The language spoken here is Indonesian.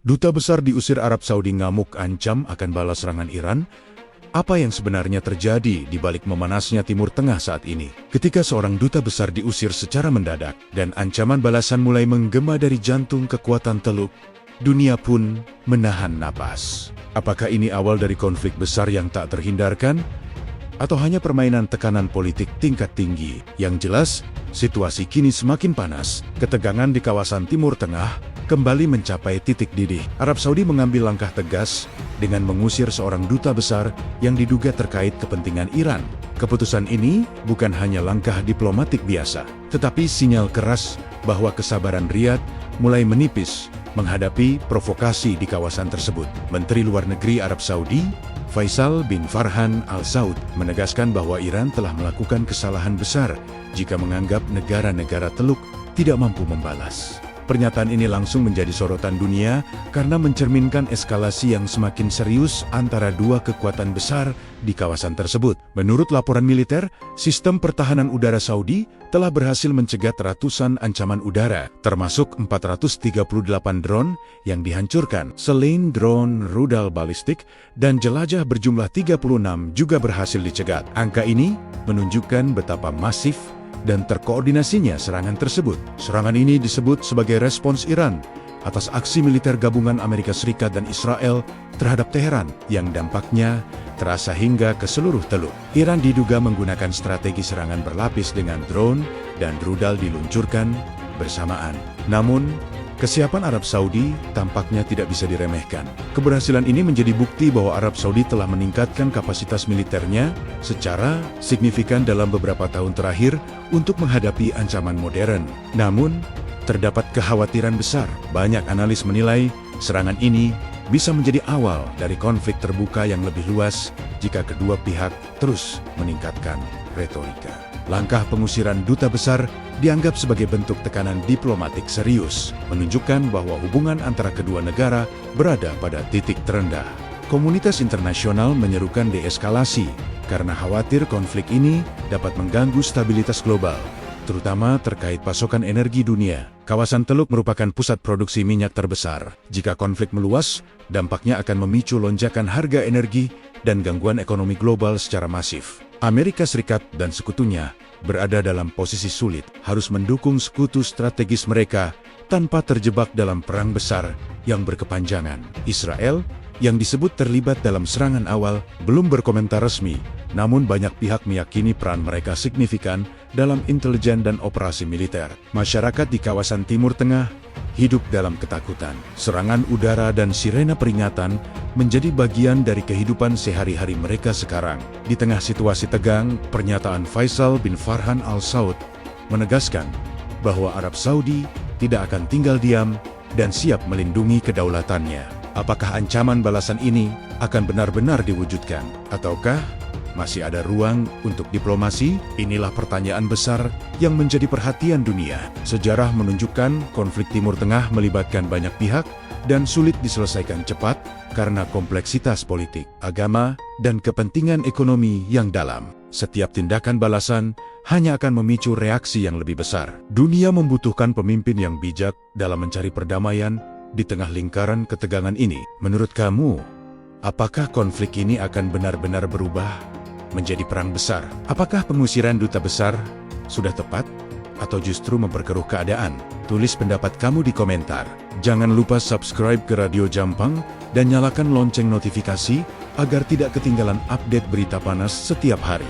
Duta besar diusir Arab Saudi ngamuk ancam akan balas serangan Iran. Apa yang sebenarnya terjadi di balik memanasnya Timur Tengah saat ini? Ketika seorang duta besar diusir secara mendadak dan ancaman balasan mulai menggema dari jantung kekuatan Teluk, dunia pun menahan napas. Apakah ini awal dari konflik besar yang tak terhindarkan? Atau hanya permainan tekanan politik tingkat tinggi? Yang jelas, situasi kini semakin panas. Ketegangan di kawasan Timur Tengah kembali mencapai titik didih. Arab Saudi mengambil langkah tegas dengan mengusir seorang duta besar yang diduga terkait kepentingan Iran. Keputusan ini bukan hanya langkah diplomatik biasa, tetapi sinyal keras bahwa kesabaran Riyadh mulai menipis menghadapi provokasi di kawasan tersebut. Menteri Luar Negeri Arab Saudi, Faisal bin Farhan Al Saud, menegaskan bahwa Iran telah melakukan kesalahan besar jika menganggap negara-negara Teluk tidak mampu membalas. Pernyataan ini langsung menjadi sorotan dunia karena mencerminkan eskalasi yang semakin serius antara dua kekuatan besar di kawasan tersebut. Menurut laporan militer, sistem pertahanan udara Saudi telah berhasil mencegat ratusan ancaman udara, termasuk 438 drone yang dihancurkan. Selain drone rudal balistik dan jelajah berjumlah 36 juga berhasil dicegat. Angka ini menunjukkan betapa masif dan terkoordinasinya serangan tersebut. Serangan ini disebut sebagai respons Iran atas aksi militer gabungan Amerika Serikat dan Israel terhadap Teheran yang dampaknya terasa hingga ke seluruh Teluk. Iran diduga menggunakan strategi serangan berlapis dengan drone dan rudal diluncurkan bersamaan. Namun, kesiapan Arab Saudi tampaknya tidak bisa diremehkan. Keberhasilan ini menjadi bukti bahwa Arab Saudi telah meningkatkan kapasitas militernya secara signifikan dalam beberapa tahun terakhir untuk menghadapi ancaman modern. Namun, terdapat kekhawatiran besar. Banyak analis menilai serangan ini bisa menjadi awal dari konflik terbuka yang lebih luas jika kedua pihak terus meningkatkan retorika. Langkah pengusiran duta besar dianggap sebagai bentuk tekanan diplomatik serius, menunjukkan bahwa hubungan antara kedua negara berada pada titik terendah. Komunitas internasional menyerukan deeskalasi karena khawatir konflik ini dapat mengganggu stabilitas global, terutama terkait pasokan energi dunia. Kawasan Teluk merupakan pusat produksi minyak terbesar. Jika konflik meluas, dampaknya akan memicu lonjakan harga energi dan gangguan ekonomi global secara masif. Amerika Serikat dan sekutunya berada dalam posisi sulit, harus mendukung sekutu strategis mereka tanpa terjebak dalam perang besar yang berkepanjangan. Israel, yang disebut terlibat dalam serangan awal, belum berkomentar resmi, namun banyak pihak meyakini peran mereka signifikan dalam intelijen dan operasi militer. Masyarakat di kawasan Timur Tengah hidup dalam ketakutan. Serangan udara dan sirena peringatan menjadi bagian dari kehidupan sehari-hari mereka sekarang. Di tengah situasi tegang, pernyataan Faisal bin Farhan Al Saud menegaskan bahwa Arab Saudi tidak akan tinggal diam dan siap melindungi kedaulatannya. Apakah ancaman balasan ini akan benar-benar diwujudkan? Ataukah masih ada ruang untuk diplomasi? Inilah pertanyaan besar yang menjadi perhatian dunia. Sejarah menunjukkan konflik Timur Tengah melibatkan banyak pihak dan sulit diselesaikan cepat karena kompleksitas politik, agama, dan kepentingan ekonomi yang dalam. Setiap tindakan balasan hanya akan memicu reaksi yang lebih besar. Dunia membutuhkan pemimpin yang bijak dalam mencari perdamaian di tengah lingkaran ketegangan ini. Menurut kamu, apakah konflik ini akan benar-benar berubah menjadi perang besar? Apakah pengusiran duta besar sudah tepat atau justru memperkeruh keadaan? Tulis pendapat kamu di komentar. Jangan lupa subscribe ke Radio Jampang dan nyalakan lonceng notifikasi agar tidak ketinggalan update berita panas setiap hari.